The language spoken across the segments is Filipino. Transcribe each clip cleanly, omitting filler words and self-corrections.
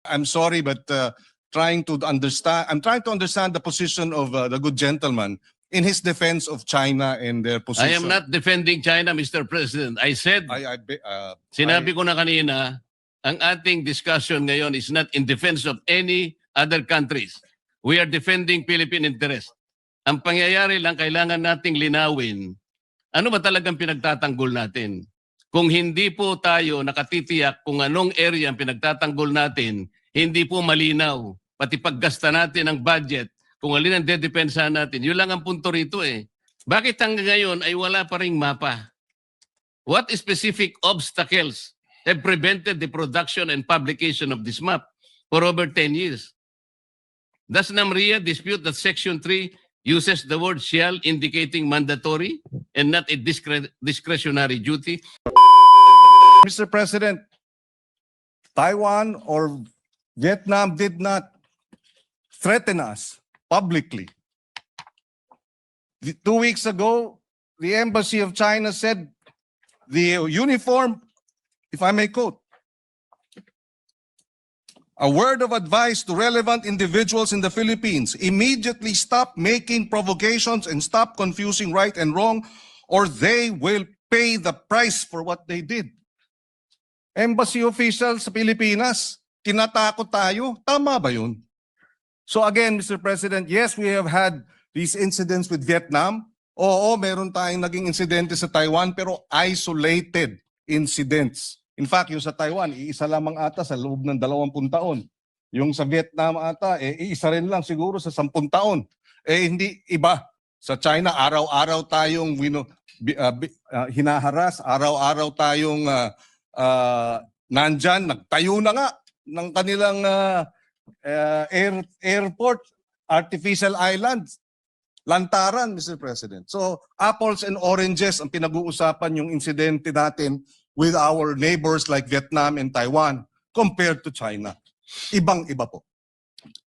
I'm sorry, but I'm trying to understand the position of the good gentleman in his defense of China and their position. I am not defending China, Mr. President. I said, sinabi ko na kanina, ang ating discussion ngayon is not in defense of any other countries. We are defending Philippine interest. Ang pangyayari lang, kailangan nating linawin, ano ba talagang pinagtatanggol natin? Kung hindi po tayo nakatitiyak kung anong area ang pinagtatanggol natin, hindi po malinaw. Pati paggasta natin ng budget, kung alin ang dedepensa natin. Yun lang ang punto rito eh. Bakit hanggang ngayon ay wala pa ring mapa? What specific obstacles have prevented the production and publication of this map for over 10 years? Does NAMRIA dispute that Section 3 uses the word shall indicating mandatory and not a discretionary duty? Mr. President, Taiwan or Vietnam did not threaten us publicly. 2 weeks ago, the Embassy of China said the uniform, if I may quote, a word of advice to relevant individuals in the Philippines, immediately stop making provocations and stop confusing right and wrong, or they will pay the price for what they did. Embassy officials sa Pilipinas, tinatakot tayo. Tama ba yun? So again, Mr. President, yes, we have had these incidents with Vietnam. Oo, meron tayong naging insidente sa Taiwan, pero isolated incidents. In fact, yung sa Taiwan, iisa lamang ata sa loob ng 20 taon. Yung sa Vietnam ata, iisa rin lang siguro sa 10 taon. Hindi iba. Sa China, araw-araw tayong hinaharas, araw-araw tayong nandyan, nagtayo na nga ng kanilang airport, artificial islands, lantaran, Mr. President. So, apples and oranges ang pinag-uusapan yung insidente natin with our neighbors like Vietnam and Taiwan compared to China. Ibang-iba po.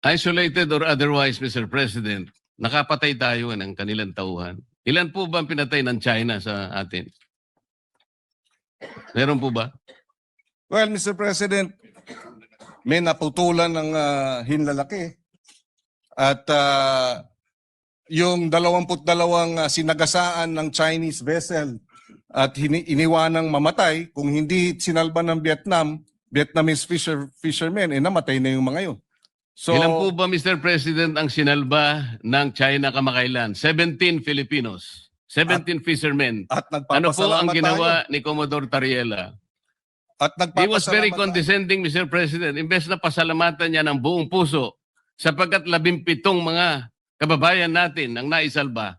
Isolated or otherwise, Mr. President, nakapatay tayo ng kanilang tauhan. Ilan po ba ang pinatay ng China sa atin? Meron po ba? Well, Mr. President, may naputulan ng hinlalaki. At yung 22 sinagasaan ng Chinese vessel at iniwanang mamatay, kung hindi sinalba ng Vietnamese fishermen, namatay na yung mga yun. So, ilan po ba, Mr. President, ang sinalba ng China kamakailan? 17 Filipinos, 17 fishermen. At ano po ang nagpapasalamat ginawa tayo. ni Commodore Tariela? At He was very nagpapasalamat tayo. condescending, Mr. President. Imbes na pasalamatan niya ng buong puso sapagkat 17 mga kababayan natin ang naisalba.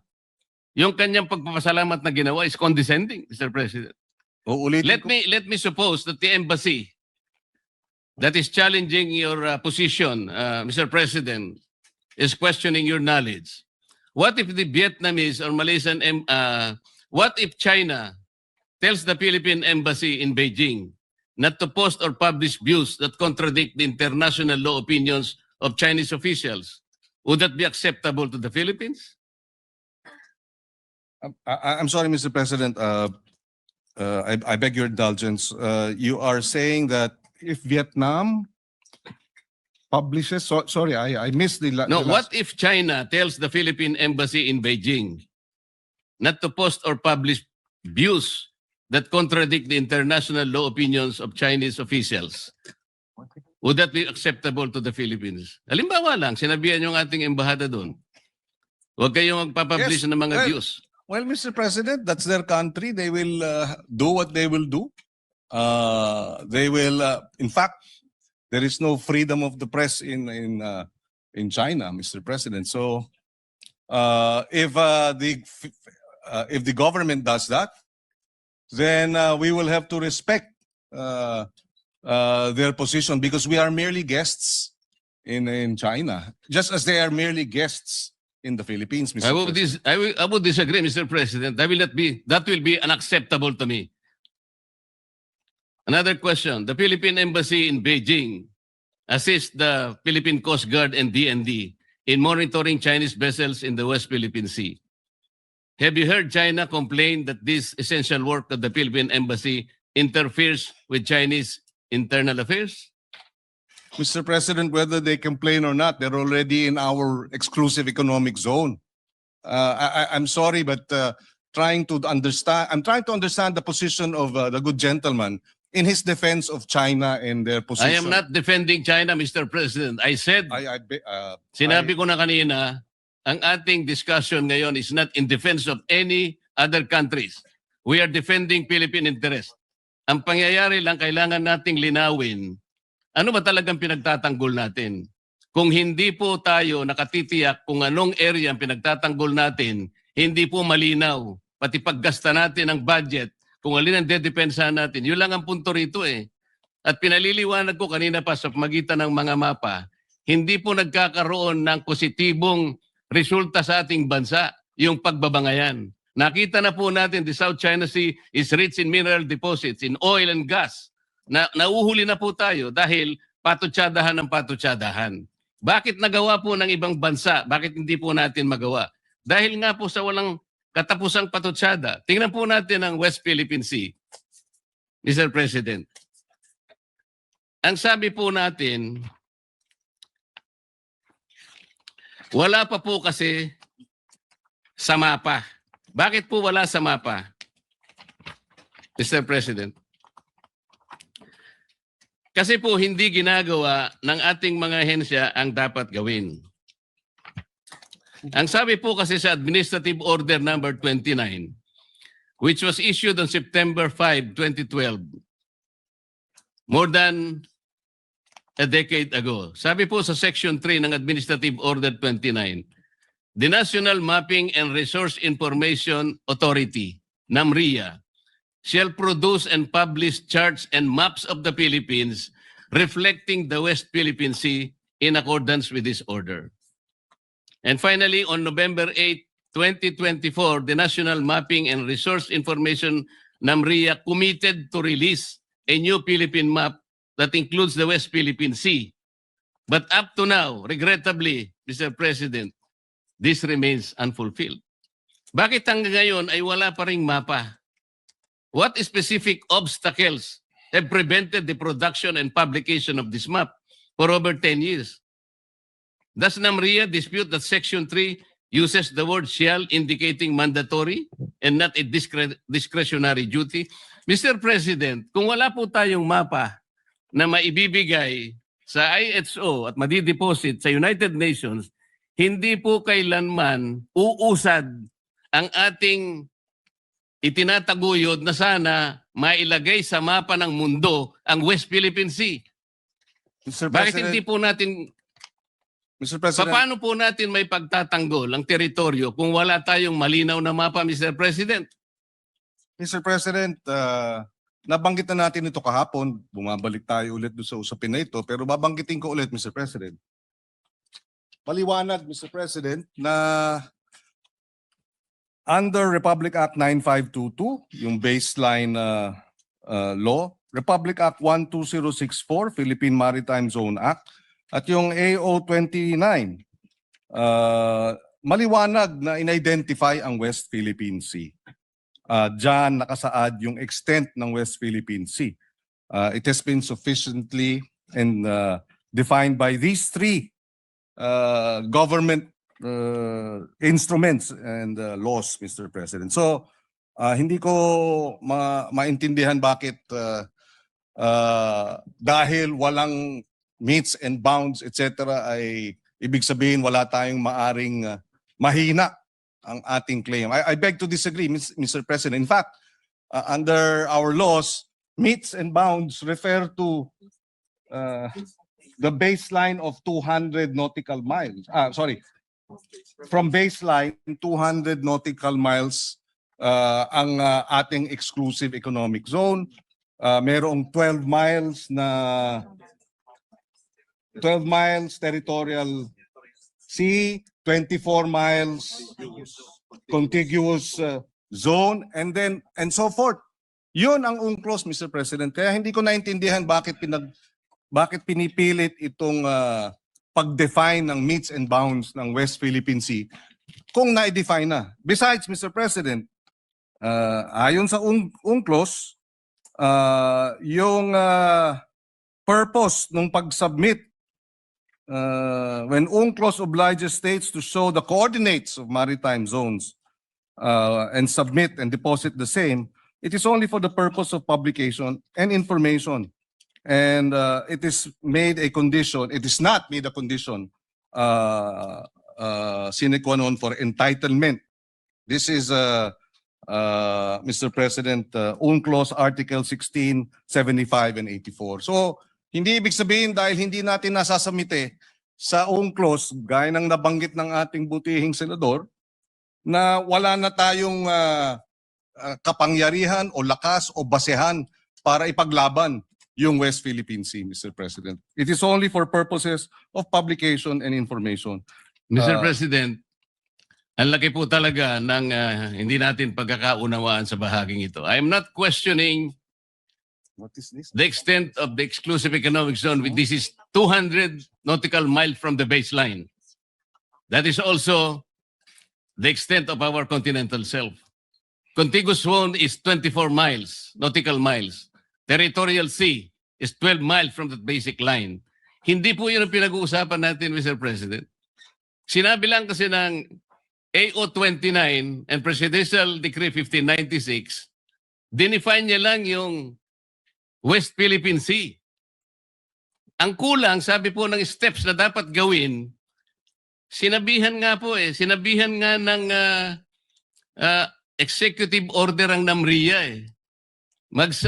Yung kanyang pagpapasalamat na ginawa is condescending, Mr. President. Uulitin ko. Let me suppose that the embassy that is challenging your position, Mr. President, is questioning your knowledge. What if the Vietnamese or Malaysian, what if China tells the Philippine embassy in Beijing not to post or publish views that contradict the international law opinions of Chinese officials? Would that be acceptable to the Philippines? I'm sorry, Mr. President. I beg your indulgence. You are saying that if Vietnam publishes, sorry, I missed the No, what if China tells the Philippine embassy in Beijing not to post or publish views that contradict the international law opinions of Chinese officials? Would that be acceptable to the Philippines? Halimbawa lang, sinabihan yung ating embahada doon. Huwag kayong magpapublish Yes, ng mga well, views. Well, Mr. President, that's their country. They will do what they will do. They will, in fact, there is no freedom of the press in China, Mr. President. So, if the government does that, then we will have to respect their position because we are merely guests in China, just as they are merely guests in the Philippines, Mr. President. I would disagree, Mr. President. That will be unacceptable to me. Another question. The Philippine Embassy in Beijing assists the Philippine Coast Guard and DND in monitoring Chinese vessels in the West Philippine Sea. Have you heard China complain that this essential work of the Philippine Embassy interferes with Chinese internal affairs? Mr. President, whether they complain or not, they're already in our exclusive economic zone. I'm sorry, but I'm trying to understand the position of the good gentleman in his defense of China and their position. I am not defending China, Mr. President. I said, sinabi ko na kanina, ang ating discussion ngayon is not in defense of any other countries. We are defending Philippine interest. Ang pangyayari lang, kailangan nating linawin, ano ba talagang pinagtatanggol natin? Kung hindi po tayo nakatitiyak kung anong area ang pinagtatanggol natin, hindi po malinaw. Pati paggasta natin ang budget, kung alin ang dedepensahan natin. Yun lang ang punto rito eh. At pinaliliwanag ko kanina pa sa pamagitan ng mga mapa, hindi po nagkakaroon ng positibong resulta sa ating bansa, yung pagbabangayan. Nakita na po natin the South China Sea is rich in mineral deposits, in oil and gas. Nauhuli na po tayo dahil patutsadahan ng patutsadahan. Bakit nagawa po ng ibang bansa? Bakit hindi po natin magawa? Dahil nga po sa walang katapusang patutsada. Tingnan po natin ang West Philippine Sea, Mr. President. Ang sabi po natin, wala pa po kasi sa mapa. Bakit po wala sa mapa, Mr. President? Kasi po hindi ginagawa ng ating mga ahensya ang dapat gawin. Ang sabi po kasi sa Administrative Order number 29, which was issued on September 5, 2012, more than a decade ago. Sabi po sa Section 3 ng Administrative Order 29, the National Mapping and Resource Information Authority, NAMRIA, shall produce and publish charts and maps of the Philippines reflecting the West Philippine Sea in accordance with this order. And finally, on November 8, 2024, the National Mapping and Resource Information NAMRIA committed to release a new Philippine map that includes the West Philippine Sea. But up to now, regrettably, Mr. President, this remains unfulfilled. Bakit hanggang ngayon ay wala pa ring mapa? What specific obstacles have prevented the production and publication of this map for over 10 years? Does NAMRIA dispute that Section 3 uses the word shall indicating mandatory and not a discretionary duty? Mr. President, kung wala po tayong mapa na maibibigay sa IHO at madideposit sa United Nations, hindi po kailanman uusad ang ating itinataguyod na sana mailagay sa mapa ng mundo ang West Philippine Sea. Mr. Bakit President, hindi po natin, Mr. President, paano po natin may pagtatanggol ang teritoryo kung wala tayong malinaw na mapa, Mr. President? Mr. President, nabanggit na natin ito kahapon. Bumabalik tayo ulit doon sa usapin na ito. Pero babanggitin ko ulit, Mr. President. Maliwanag, Mr. President, na under Republic Act 9522, yung baseline law, Republic Act 12064, Philippine Maritime Zone Act, at yung AO 29, maliwanag na in-identify ang West Philippine Sea. Diyan nakasaad yung extent ng West Philippine Sea. It has been sufficiently and defined by these three government instruments and laws, Mr. President. So, hindi ko maintindihan bakit dahil walang meets and bounds, etc. ay ibig sabihin wala tayong maaring mahina ang ating claim. I beg to disagree, Mr. President. In fact, under our laws, meets and bounds refer to the baseline of 200 nautical miles. From baseline, 200 nautical miles ang ating exclusive economic zone. Merong 12 miles na 12 miles territorial sea, 24 miles contiguous zone, and so forth. Yun ang UNCLOS, Mr. President. Kaya hindi ko naintindihan bakit pinipilit itong pag-define ng meets and bounds ng West Philippine Sea kung na-define na. Besides, Mr. President, ayon sa UNCLOS, yung purpose nung pag-submit when UNCLOS obliges states to show the coordinates of maritime zones and submit and deposit the same, it is only for the purpose of publication and information. And it is made a condition, it is not made a condition sine qua non for entitlement. This is, Mr. President, UNCLOS Article 16, 75, and 84. So, hindi ibig sabihin dahil hindi natin nasasamite sa UNCLOS, gaya ng nabanggit ng ating butihing senador, na wala na tayong kapangyarihan o lakas o basehan para ipaglaban yung West Philippine Sea, Mr. President. It is only for purposes of publication and information. Mr. President, ang laki po talaga ng hindi natin pagkakaunawaan sa bahaging ito. I am not questioning What is this? the extent of the exclusive economic zone. This is 200 nautical miles from the baseline. That is also the extent of our continental shelf. Contiguous zone is 24 miles, nautical miles. Territorial sea is 12 miles from the basic line. Hindi po yun ang pinag-uusapan natin, Mr. President. Sinabi lang kasi ng AO29 and Presidential Decree 1596, dinefine niya lang yung West Philippine Sea. Ang kulang, sabi po ng steps na dapat gawin, sinabihan nga ng executive order ang NAMRIA .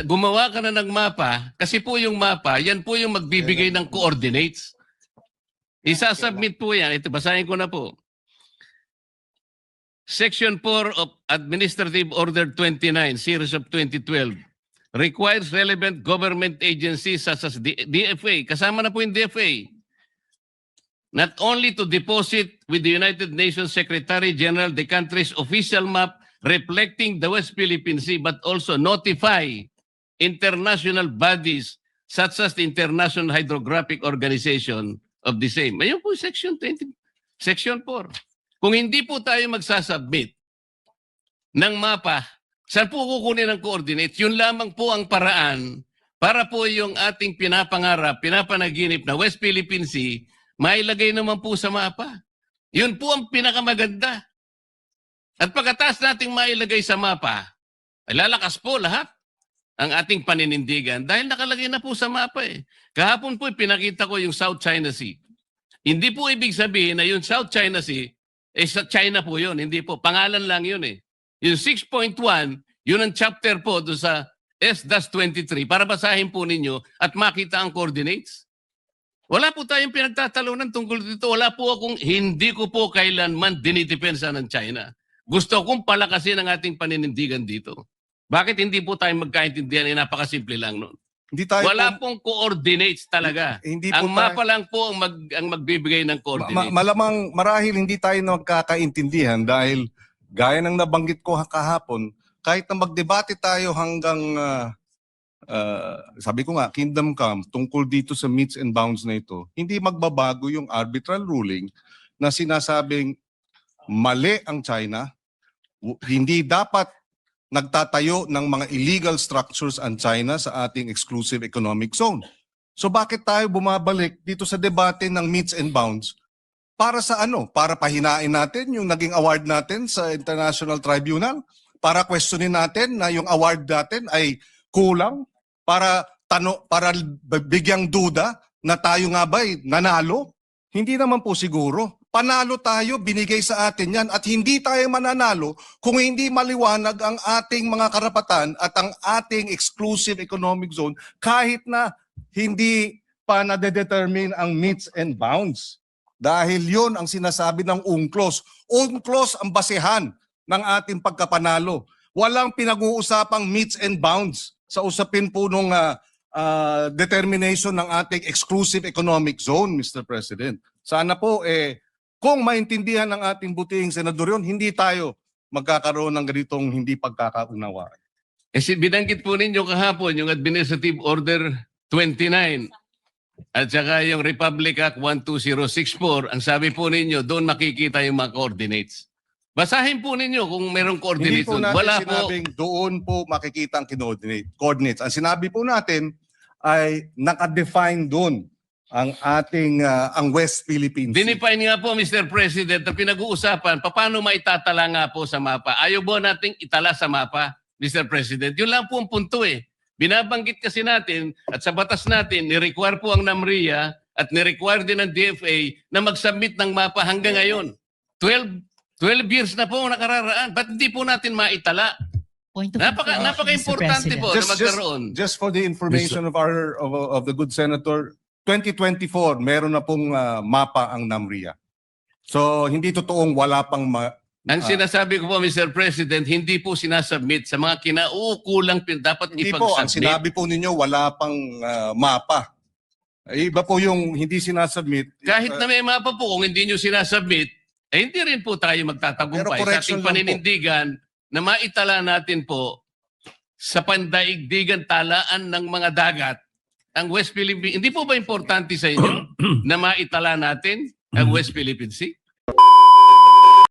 Gumawa ka na ng mapa, kasi po yung mapa, yan po yung magbibigay ng coordinates. Isasubmit po yan. Ito, basahin ko na po. Section 4 of Administrative Order 29, Series of 2012, requires relevant government agencies such as DFA, kasama na po yung DFA, not only to deposit with the United Nations Secretary General the country's official map reflecting the West Philippine Sea, but also notify international bodies such as the International Hydrographic Organization of the same. Ayun po Section 20, Section 4. Kung hindi po tayo magsasubmit ng mapa, saan po kukunin ang coordinates? Yun lamang po ang paraan para po yung ating pinapangarap, pinapanaginip na West Philippine Sea, mailagay naman po sa mapa. Yun po ang pinakamaganda. At pagkatapos nating mailagay sa mapa, ay lalakas po lahat ang ating paninindigan dahil nakalagay na po sa mapa . Kahapon po pinakita ko yung South China Sea. Hindi po ibig sabihin na yung South China Sea, sa China po yun. Hindi po. Pangalan lang yun . Yung 6.1, yun ang chapter po doon sa S-23 para basahin po ninyo at makita ang coordinates. Wala po tayong pinagtatalunan tungkol dito. Hindi ko po kailanman dinidepensa ng China. Gusto kong palakasin ang ating paninindigan dito. Bakit hindi po tayo magkaintindihan? Napakasimple lang nun. Wala pong coordinates talaga. Ang mapa lang po ang magbibigay ng coordinates. Malamang marahil hindi tayo magkakaintindihan dahil gaya ng nabanggit ko kahapon, kahit na magdebate tayo hanggang, sabi ko nga, Kingdom Come, tungkol dito sa meets and bounds na ito, hindi magbabago yung arbitral ruling na sinasabing mali ang China, hindi dapat nagtatayo ng mga illegal structures ang China sa ating exclusive economic zone. So bakit tayo bumabalik dito sa debate ng meets and bounds? Para sa ano? Para pahinain natin yung naging award natin sa International Tribunal? Para questionin natin na yung award natin ay kulang? Para bigyang duda na tayo nga ba'y nanalo? Hindi naman po siguro. Panalo tayo, binigay sa atin yan at hindi tayo mananalo kung hindi maliwanag ang ating mga karapatan at ang ating exclusive economic zone kahit na hindi pa nade-determine ang meets and bounds. Dahil yun ang sinasabi ng UNCLOS. UNCLOS ang basehan ng ating pagkapanalo. Walang pinag-uusapang meets and bounds sa usapin po nung determination ng ating exclusive economic zone, Mr. President. Sana po kung maintindihan ng ating butihing senador yun, hindi tayo magkakaroon ng ganitong hindi pagkakaunawaan. Kasi binanggit po ninyo kahapon yung Administrative Order 29 at saka yung Republic Act 12064. Ang sabi po ninyo, doon makikita yung mga coordinates. Basahin po ninyo kung merong coordinates. Hindi po natin sinabing doon po makikita ang coordinates. Ang sinabi po natin, ay nakadefine doon ang ating ang West Philippines. Dinefine nga po, Mr. President, na pinag-uusapan, paano maitatala nga po sa mapa? Ayaw ba nating itala sa mapa, Mr. President? Yun lang po ang punto eh. Binabanggit kasi natin at sa batas natin, ni-require po ang NAMRIA at ni-require din ng DFA na mag-submit ng mapa hanggang ngayon. 12 years na po nakararaan. Ba't hindi po natin maitala? Napaka-importante po na magkaroon. Just for the information of the good senator, 2024 meron na pong mapa ang NAMRIA. So hindi totoong wala pang Ang sinasabi ko po, Mr. President, hindi po sinasubmit sa mga kinaukulang dapat hindi po, ang ipag-submit. sinabi po ninyo wala pang mapa. Iba po yung hindi sinasubmit. Kahit na may mapa po, kung hindi nyo sinasubmit, hindi rin po tayo magtatagumpay sa ating paninindigan na maitala natin po sa pandaigdigan talaan ng mga dagat ang West Philippine. Hindi po ba importante sa inyo na maitala natin ang West Philippine Sea?